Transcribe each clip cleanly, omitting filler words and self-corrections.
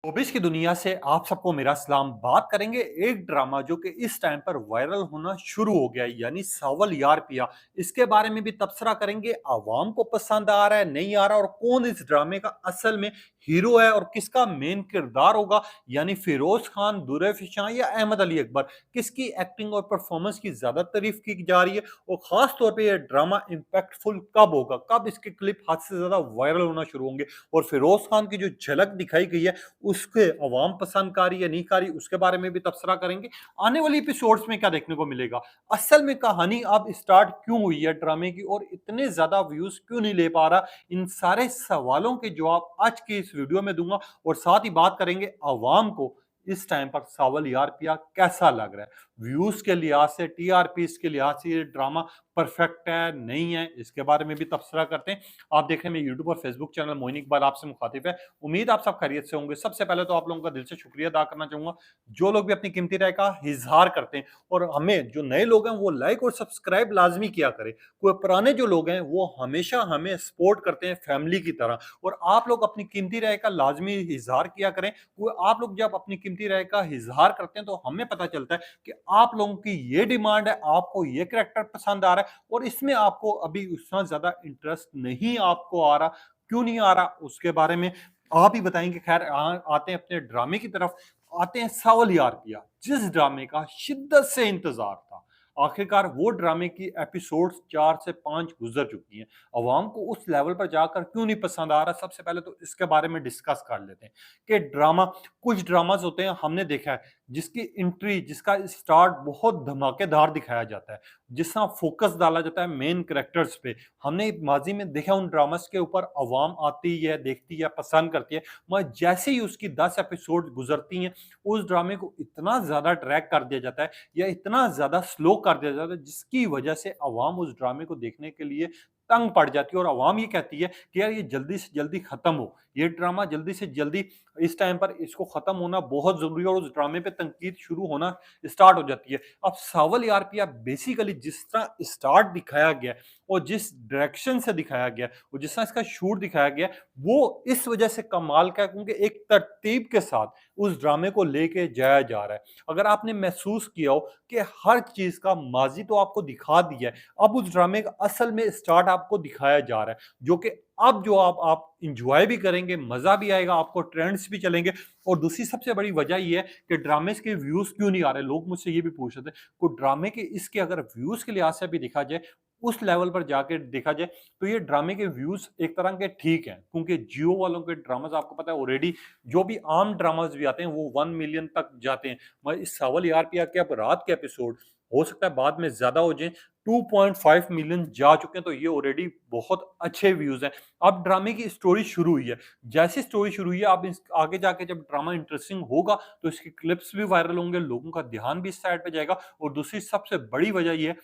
Showbiz की दुनिया से आप सबको मेरा सलाम। बात करेंगे एक ड्रामा जो कि इस टाइम पर वायरल होना शुरू हो गया है, यानी सावल यार पिया। इसके बारे में भी तबसरा करेंगे, आवाम को पसंद आ रहा है नहीं आ रहा, और कौन इस ड्रामे का असल में हीरो है और किसका मेन किरदार होगा, यानी फिरोज खान, दुरैफ या अहमद अली अकबर। किसकी एक्टिंग और परफॉर्मेंस की ज्यादा तारीफ की जा रही है, और खास तौर पर यह ड्रामा इम्पैक्टफुल कब होगा, कब इसके क्लिप हद से ज्यादा वायरल होना शुरू होंगे, और फिरोज खान की जो झलक दिखाई गई है उसके अवाम पसंद कारी या नहीं कारी, उसके बारे में भी तबसरा करेंगे। आने वाली एपिसोड्स में क्या देखने को मिलेगा, असल में कहानी अब स्टार्ट क्यों हुई है ड्रामे की, और इतने ज्यादा व्यूज क्यों नहीं ले पा रहा, इन सारे सवालों के जवाब आज की इस वीडियो में दूंगा। और साथ ही बात करेंगे अवाम को इस टाइम पर सावल यार पिया कैसा लग रहा है, व्यूज के लिहाज से, टीआरपी के लिहाज से ये ड्रामा परफेक्ट है नहीं है, इसके बारे में भी तबसरा करते हैं। आप देख रहे हैं मेरे यूट्यूब और फेसबुक चैनल मोइन इकबाल आपसे मुखातिब है। उम्मीद आप सब खैरियत से होंगे। सबसे पहले तो आप लोगों का दिल से शुक्रिया अदा करना चाहूंगा जो लोग भी अपनी कीमती राय का इजहार करते हैं, और हमें जो नए लोग हैं वो लाइक और सब्सक्राइब लाजमी किया करें। कोई पुराने जो लोग हैं वो हमेशा हमें सपोर्ट करते हैं फैमिली की तरह, और आप लोग अपनी कीमती राय का लाजमी इजहार किया करें। वो आप लोग जब अपनी कीमती राय का इजहार करते हैं तो हमें पता चलता है कि आप लोगों की ये डिमांड है, आपको ये कैरेक्टर पसंद आ रहा है, और इसमें आपको अभी उतना ज्यादा इंटरेस्ट नहीं आपको आ रहा। क्यों नहीं आ रहा उसके बारे में आप ही बताएंगे। खैर आते हैं अपने ड्रामे की तरफ। आते हैं सावल यार पिया, जिस ड्रामे का शिद्दत से इंतजार था। आखिरकार वो ड्रामे की एपिसोड्स 4 से 5 गुजर चुकी हैं। अवाम को उस लेवल पर जाकर क्यों नहीं पसंद आ रहा, सबसे पहले तो इसके बारे में डिस्कस कर लेते हैं कि ड्रामा, कुछ ड्रामाज होते हैं हमने देखा है जिसकी एंट्री, जिसका स्टार्ट बहुत धमाकेदार दिखाया जाता है, जिसका फोकस डाला जाता है मेन कैरेक्टर्स पे। हमने माजी में देखा उन ड्रामास के ऊपर अवाम आती है, देखती है, पसंद करती है, मगर जैसे ही उसकी 10 एपिसोड गुजरती हैं उस ड्रामे को इतना ज्यादा ट्रैक कर दिया जाता है या इतना ज्यादा स्लो कर दिया जाता है, जिसकी वजह से अवाम उस ड्रामे को देखने के लिए तंग पड़ जाती है, और अवाम ये कहती है कि यार ये जल्दी से जल्दी खत्म हो, ये ड्रामा जल्दी से जल्दी, इस टाइम पर इसको खत्म होना बहुत जरूरी है, और उस ड्रामे पे तनकीद शुरू होना स्टार्ट हो जाती है। अब सावल यार पिया बेसिकली जिस तरह स्टार्ट दिखाया गया है और जिस डायरेक्शन से दिखाया गया है और जिस तरह इसका शूट दिखाया गया है, वो इस वजह से कमाल का है क्योंकि एक तरतीब के साथ उस ड्रामे को लेके जाया जा रहा है। अगर आपने महसूस किया हो कि हर चीज का माजी तो आपको दिखा दिया है, अब उस ड्रामे का असल में स्टार्ट आपको दिखाया जा रहा है, जो कि अब जो आप इंजॉय भी करेंगे, मजा भी आएगा, आपको ट्रेंड्स भी चलेंगे। और दूसरी सबसे बड़ी वजह ये है कि ड्रामे के व्यूज क्यों नहीं आ रहे। लोग मुझसे ये भी पूछ रहे थे को ड्रामे के इसके अगर व्यूज के लिहाज से भी देखा जाए, उस लेवल पर जाके देखा जाए, तो ये ड्रामे के व्यूज एक तरह के ठीक हैं, क्योंकि जियो वालों के ड्रामाज आपको पता है ऑलरेडी, जो भी आम ड्रामाज भी आते हैं वो 1 मिलियन तक जाते हैं, मगर इस सावल यार पिया के अब रात के एपिसोड हो सकता है बाद में ज्यादा हो जाए, 2.5 मिलियन जा चुके हैं, तो ये ऑलरेडी बहुत अच्छे व्यूज हैं। अब ड्रामे की स्टोरी शुरू हुई है, जैसी स्टोरी शुरू हुई है, अब इस आगे जाके जब ड्रामा इंटरेस्टिंग होगा तो इसके क्लिप्स भी वायरल होंगे, लोगों का ध्यान भी इस साइड पे जाएगा। और दूसरी सबसे बड़ी वजह ये है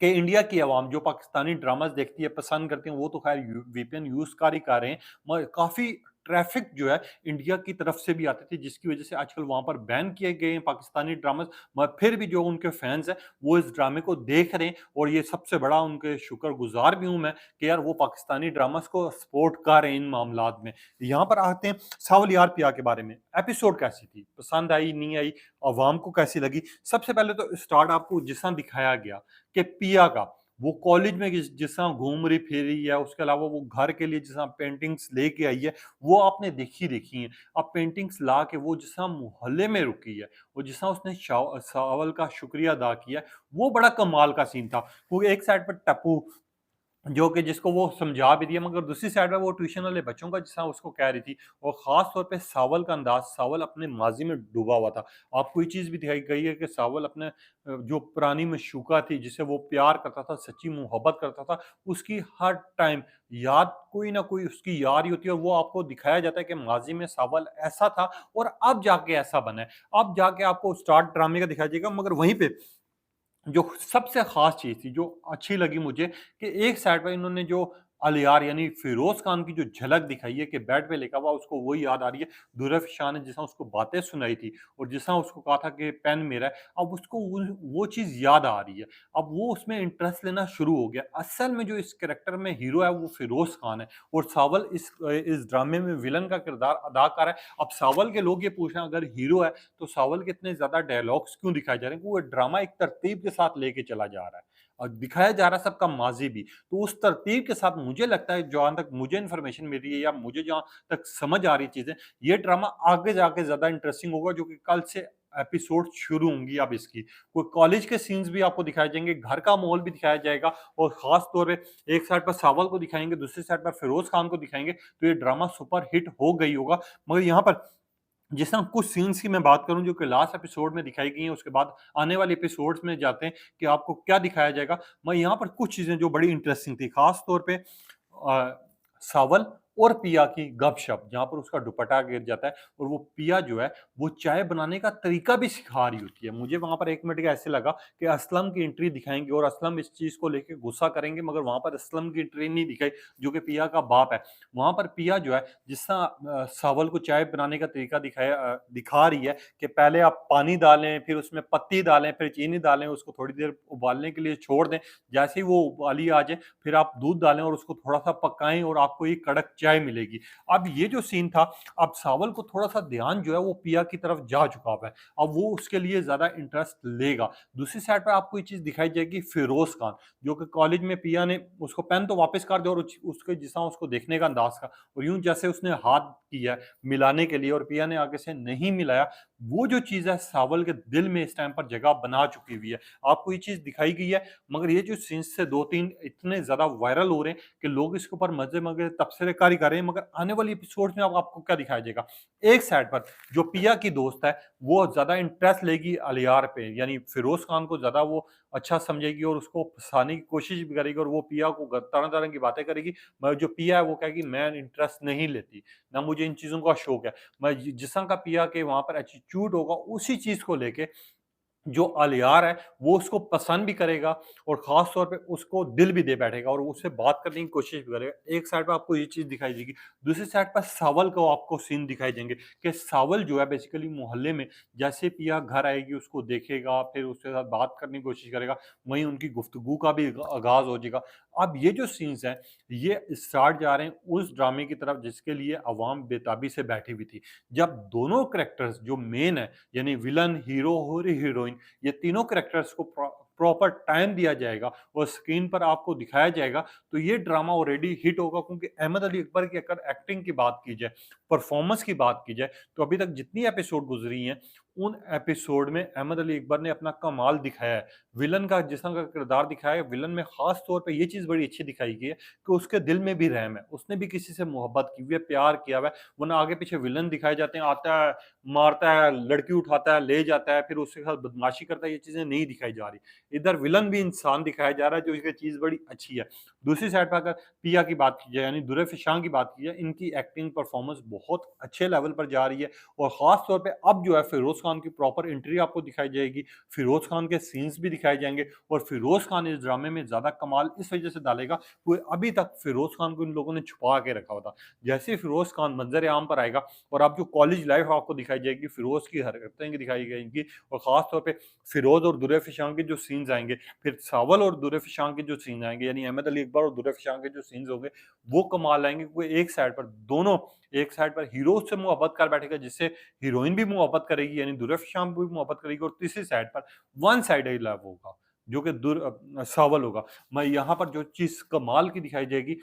कि इंडिया की आवाम जो पाकिस्तानी ड्रामास देखती है, पसंद करती है, वो तो खैर वीपीएन यूज कर ही कर रहे हैं, मगर काफी ट्रैफिक जो है इंडिया की तरफ से भी आती थी, जिसकी वजह से आजकल वहां पर बैन किए गए हैं पाकिस्तानी ड्रामास, मगर फिर भी जो उनके फैंस हैं वो इस ड्रामे को देख रहे हैं, और ये सबसे बड़ा उनके शुक्रगुजार भी हूं मैं कि यार वो पाकिस्तानी ड्रामास को सपोर्ट कर रहे हैं इन मामलात में। यहाँ पर आते हैं सावल यार पिया के बारे में। एपिसोड कैसी थी, पसंद आई नहीं आई, अवाम को कैसी लगी। सबसे पहले तो स्टार्ट आपको जिस तरह दिखाया गया कि पिया का वो कॉलेज में जिस तरह घूम रही फिर रही है, उसके अलावा वो घर के लिए जिस तरह पेंटिंग्स लेके आई है, वो आपने देखी है। अब पेंटिंग्स ला के वो जिस तरह मोहल्ले में रुकी है, वो जिस तरह उसने सावल का शुक्रिया अदा किया है, वो बड़ा कमाल का सीन था, क्योंकि एक साइड पर टप्पू जो कि जिसको वो समझा भी दिया, मगर दूसरी साइड में वो ट्यूशन वाले बच्चों का जिस तरह उसको कह रही थी, और खास तौर पे सावल का अंदाज, सावल अपने माजी में डूबा हुआ था। आपको ये चीज भी दिखाई गई है कि सावल अपने जो पुरानी मशूका थी जिसे वो प्यार करता था, सच्ची मोहब्बत करता था, उसकी हर टाइम याद कोई ना कोई उसकी याद ही होती है, और वो आपको दिखाया जाता है कि माजी में सावल ऐसा था और अब जाके ऐसा बना है। अब जाके आपको स्टार्ट ड्रामे का दिखाया जाएगा, मगर वहीं पे जो सबसे खास चीज थी, जो अच्छी लगी मुझे, कि एक साइड पर इन्होंने जो अलियार यानी फिरोज खान की जो झलक दिखाई है कि बेड पे लेटा हुआ उसको वो याद आ रही है, दुर्रफ शाह ने जिस तरह उसको बातें सुनाई थी और जिस तरह उसको कहा था कि पेन मेरा है, अब उसको वो चीज़ याद आ रही है। अब वो उसमें इंटरेस्ट लेना शुरू हो गया। असल में जो इस कैरेक्टर में हीरो है वो फिरोज खान है और सावल इस ड्रामे में विलन का किरदार अदा कर रहा है। अब सावल के लोग ये पूछ रहे हैं अगर हीरो है तो सावल के इतने ज़्यादा डायलॉग्स क्यों दिखाए जा रहे हैं? वो ड्रामा एक तरतीब के साथ लेके चला जा रहा है और दिखाया जा रहा है सबका माज़ी भी। तो उस तरतीब के साथ मुझे लगता है जहाँ तक मुझे इन्फॉर्मेशन मिल रही है या मुझे जहाँ तक समझ आ रही चीज़ें, ये ड्रामा आगे जाके ज़्यादा इंटरेस्टिंग होगा जो कि कल से एपिसोड शुरू होंगी अब इसकी। कोई कॉलेज के सीन्स भी आपको दिखाए जाएँगे, घर का माहौल भी दिखाया जाएगा और ख़ास तौर पे एक साइड पर सावल को दिखाएँगे, दूसरी साइड पर फिरोज़ खान को दिखाएँगे, तो ये ड्रामा सुपर हिट हो गई होगा। मगर यहाँ पर जिस तरह कुछ सीन्स की मैं बात करूँ जो कि लास्ट एपिसोड में दिखाई गई हैं, उसके बाद आने वाले एपिसोड्स में जाते हैं कि आपको क्या दिखाया जाएगा। मैं यहाँ पर कुछ चीज़ें जो बड़ी इंटरेस्टिंग थी, ख़ास तौर पे सावल और पिया की गपशप, जहाँ पर उसका दुपट्टा गिर जाता है और वो पिया जो है, वो चाय बनाने का तरीका भी सिखा रही होती है। मुझे वहाँ पर 1 मिनट के ऐसे लगा कि असलम की एंट्री दिखाएँगे और असलम इस चीज़ को लेके गुस्सा करेंगे, मगर वहाँ पर असलम की एंट्री नहीं दिखाई, जो कि पिया का बाप है। वहाँ पर पिया जो है, जिस तरह सावल को चाय बनाने का तरीका दिखा रही है कि पहले आप पानी डालें, फिर उसमें पत्ती डालें, फिर चीनी डालें, उसको थोड़ी देर उबालने के लिए छोड़ दें। जैसे ही वो उबाली आ जाए, फिर आप दूध डालें और उसको थोड़ा-सा पकाएँ और आपको ये कड़क चाय मिलेगी। अब ये जो सीन था, अब सावल को थोड़ा-सा ध्यान जो है वो पिया की तरफ जा चुका हुआ है। अब वो उसके लिए ज़्यादा इंटरेस्ट लेगा। दूसरी साइड पे आपको ये चीज़ दिखाई जाएगी फिरोज़ खान, जो कि कॉलेज में पिया ने उसको पेन तो वापस कर दिया और उसके जिस तरह उसको देखने का अंदाज़ था और यूँ जैसे उसने हाथ किया मिलाने के लिए और पिया ने आगे से नहीं मिलाया, वो जो चीज़ है सावल के दिल में इस टाइम पर जगह बना चुकी हुई है। आपको ये चीज़ दिखाई गई है, मगर ये जो सीन्स थे 2-3 इतने ज़्यादा वायरल हो रहे हैं कि लोग इसके ऊपर मज़े-मज़े तबसरे कारी कर रहे हैं, मगर आने वाली एपिसोड्स में अब आपको क्या दिखाया जाएगा? एक साइड पर जो पिया की दोस्त है, वो ज़्यादा इंटरेस्ट लेगी अलियार पे, यानी फिरोज़ खान को ज़्यादा वो अच्छा समझेगी और उसको फँसाने की कोशिश भी करेगी और वो पिया को तरह-तरह की बातें करेगी। मगर जो पिया है वो कहेगी मैं इंटरेस्ट नहीं लेती, ना मुझे इन चीज़ों का शौक है। मैं जिस तरह का पिया के वहाँ पर एटीट्यूड होगा उसी चीज़ को लेके जो अलियार है, वो उसको पसंद भी करेगा और ख़ास तौर पे उसको दिल भी दे बैठेगा और उससे बात करने की कोशिश भी करेगा। एक साइड पे आपको ये चीज़ दिखाई देगी, दूसरी साइड पर सावल को आपको सीन दिखाई देंगे कि सावल जो है बेसिकली मोहल्ले में जैसे पिया घर आएगी उसको देखेगा, फिर उसके साथ बात करने की कोशिश करेगा, वहीं उनकी गुफ्तगू का भी आगाज़ हो जाएगा। अब ये जो सीन्स हैं, ये स्टार्ट जा रहे हैं उस ड्रामे की तरफ जिसके लिए अवाम बेताबी से बैठी हुई थी। जब दोनों कैरेक्टर्स जो मेन है यानी विलन, हीरो और हीरोइन ये तीनों कैरेक्टर्स को प्रॉपर टाइम दिया जाएगा और स्क्रीन पर आपको दिखाया जाएगा, तो ये ड्रामा ऑलरेडी हिट होगा क्योंकि अहमद अली अकबर की अगर एक्टिंग की बात की जाए, परफॉर्मेंस की बात की जाए, तो अभी तक जितनी एपिसोड गुज़री हैं, उन एपिसोड में अहमद अली अकबर ने अपना कमाल दिखाया है। विलन का जिस तरह का किरदार दिखाया है, विलन में ख़ास तौर पे ये चीज़ बड़ी अच्छी दिखाई गई है कि उसके दिल में भी रहम है, उसने भी किसी से मोहब्बत की हुई है, प्यार किया हुआ है, वरना आगे-पीछे विलन दिखाए जाते हैं, आता है, मारता है, लड़की उठाता है, ले जाता है, फिर उसके साथ बदमाशी करता है, ये चीज़ें नहीं दिखाई जा रही। इधर विलन भी इंसान दिखाया जा रहा है, जो ये चीज़ बड़ी अच्छी है। दूसरी साइड पे अगर पिया की बात की जाए, यानी दुर्र फिशां की बात की जाए, इनकी एक्टिंग परफॉर्मेंस बहुत अच्छे लेवल पर जा रही है और ख़ास तौर पे अब जो है फिरोज़ खान की प्रॉपर एंट्री आपको दिखाई जाएगी, फिरोज़ खान के सीन्स भी दिखाए जाएँगे और फिरोज़ खान इस ड्रामे में ज़्यादा कमाल इस वजह से डालेगा, वो अभी तक फिरोज़ खान को इन लोगों ने छुपा के रखा हुआ था। जैसे ही फिरोज़ खान मंज़र-ए-आम पर आएगा और अब जो कॉलेज लाइफ़ आपको दिखाई जाएगी, फिरोज़ की हरकतें दिखाई जाएँगी और ख़ास तौर पे फिरोज़ और दुर्र फिशां के जो सीन्स आएँगे, फिर सावल और दुर्र फिशां के जो सीन आएँगे, यानी अहमद अली अकबर और दुर्र फिशां के जो सीन्स होंगे, वो कमाल आएँगे क्योंकि एक साइड पर दोनों एक साइड पर हीरो उससे मोहब्बत कर बैठेगा, जिससे हीरोइन भी मोहब्बत करेगी, यानी दुर्र फिशां भी मोहब्बत करेगी और तीसरी साइड पर वन साइडेड लव होगा, जो कि सावल होगा। मैं यहाँ पर जो चीज़ कमाल की दिखाई जाएगी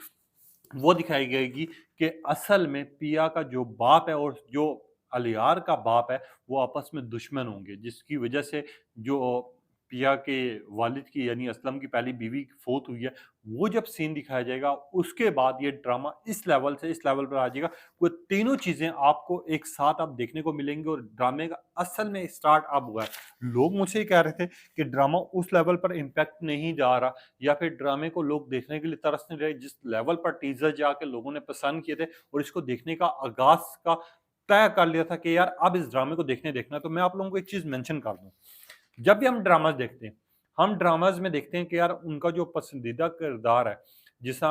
वो दिखाई जाएगी कि असल में पिया का जो बाप है और जो अलियार का बाप है, वो आपस में दुश्मन होंगे, जिसकी वजह से जो पिया के वालिद की यानी असलम की पहली बीवी की फ़ौत हुई है, वो जब सीन दिखाया जाएगा, उसके बाद ये ड्रामा इस लेवल से इस लेवल पर आ जाएगा। वो तीनों चीज़ें आपको एक साथ अब देखने को मिलेंगी और ड्रामे का असल में स्टार्ट अब हुआ है। लोग मुझसे ये कह रहे थे कि ड्रामा उस लेवल पर इम्पैक्ट नहीं जा रहा या फिर ड्रामे को लोग देखने के लिए तरस नहीं रहे जिस लेवल पर टीज़र जाके लोगों ने पसंद किए थे और इसको देखने का आगाज़ का तय कर लिया था कि यार अब इस ड्रामे को देखना है। तो मैं आप लोगों को एक चीज़ मेंशन कर दूँ। जब भी हम ड्रामाज़ देखते हैं, हम ड्रामाज़ में देखते हैं कि यार उनका जो पसंदीदा किरदार है, जैसा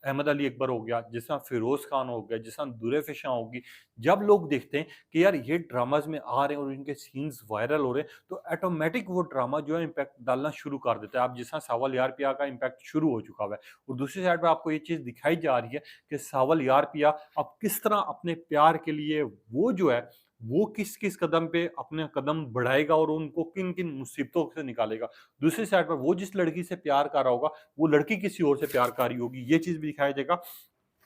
अहमद अली अकबर हो गया, जिस तरह फिरोज खान हो गया, जिस तरह दुर्र-ए-फिशा होगी। जब लोग देखते हैं कि यार ये ड्रामाज़ में आ रहे हैं और इनके सीन्स वायरल हो रहे हैं, तो ऑटोमैटिक वो ड्रामा जो है इम्पैक्ट डालना शुरू कर देता है। अब जिस तरह सावल यार पिया का इम्पैक्ट शुरू हो चुका हुआ है और दूसरी साइड पे आपको ये चीज़ दिखाई जा रही है कि सावल यार पिया अब किस तरह अपने प्यार के लिए वो जो है, वो किस-किस कदम पे अपने कदम बढ़ाएगा और उनको किन-किन मुसीबतों से निकालेगा। दूसरी साइड पर वो जिस लड़की से प्यार कर रहा होगा, वो लड़की किसी और से प्यार कर रही होगी, ये चीज़ भी दिखाया जाएगा।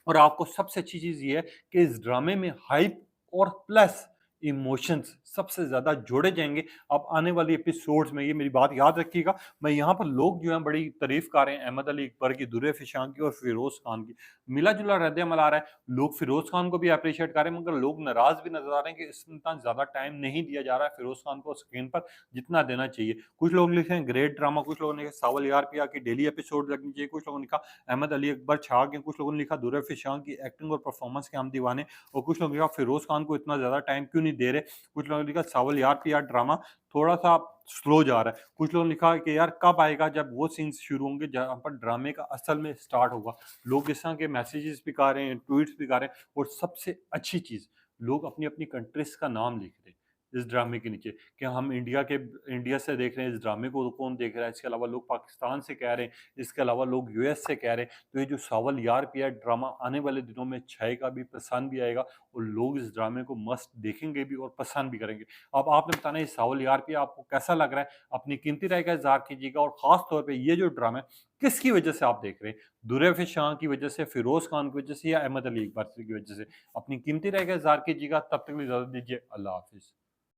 और आपको सबसे अच्छी चीज़ ये है कि इस ड्रामे में हाइप और प्लस इमोशंस सबसे ज़्यादा जोड़े जाएँगे। अब आने वाली एपिसोड्स में, ये मेरी बात याद रखिएगा, मैं यहाँ पर लोग जो हैं बड़ी तारीफ़ कर रहे हैं अहमद अली अकबर की, दुर्र-ए-फिशान की और फिरोज़ खान की। मिला-जुला रद्द-ए-अमल आ रहा है। लोग फिरोज़ खान को भी एप्रिशिएट कर रहे हैं, मगर लोग नाराज़ भी नज़र आ रहे हैं कि इसमें इतना ज़्यादा टाइम नहीं दिया जा रहा है फिरोज़ खान को स्क्रीन पर, जितना देना चाहिए। कुछ लोग लिखे हैं ग्रेट ड्रामा, कुछ लोगों ने लिखा सावल यार पिया की डेली एपिसोड लगनी चाहिए, कुछ लोगों ने लिखा अहमद अली अकबर छा गए, कुछ लोगों ने लिखा दुर्र-ए-फिशान की एक्टिंग और परफॉर्मेंस के हम दीवाने, और कुछ लोगों ने लिखा फिरोज़ खान को इतना ज़्यादा टाइम क्यों नहीं दे रहे। कुछ लोगों ने लिखा सावल यार पिया ड्रामा थोड़ा-सा स्लो जा रहा है। कुछ लोगों ने लिखा कि यार कब आएगा जब वो सीन्स शुरू होंगे जहाँ पर ड्रामे का असल में स्टार्ट होगा। लोग इस तरह के मैसेजेस भी कर रहे हैं, ट्वीट्स भी कर रहे हैं, और सबसे अच्छी चीज़, लोग अपनी-अपनी कंट्रीज़ का नाम लिख रहे हैं इस ड्रामे के नीचे, कि हम इंडिया से देख रहे हैं, इस ड्रामे को कौन देख रहा है। इसके अलावा लोग पाकिस्तान से कह रहे हैं, इसके अलावा लोग यूएस से कह रहे हैं। तो ये जो सावल यार पिया ड्रामा आने वाले दिनों में छाएगा भी, पसंद भी आएगा, और लोग इस ड्रामे को मस्त देखेंगे भी और पसंद भी करेंगे। अब आपने बताना है ये सावल यार पिया आपको कैसा लग रहा है? अपनी कीमती राय का इज़हार कीजिएगा, और ख़ास तौर पे ये जो ड्रामा है, किसकी वजह से आप देख रहे हैं? दुर्र-ए-फिश शाह की वजह से, फिरोज़ खान की वजह से, या अहमद अली इकबाल की वजह से? अपनी कीमती राय का इज़हार कीजिएगा। तब तक के लिए इजाज़त दीजिए। अल्लाह हाफ़िज़।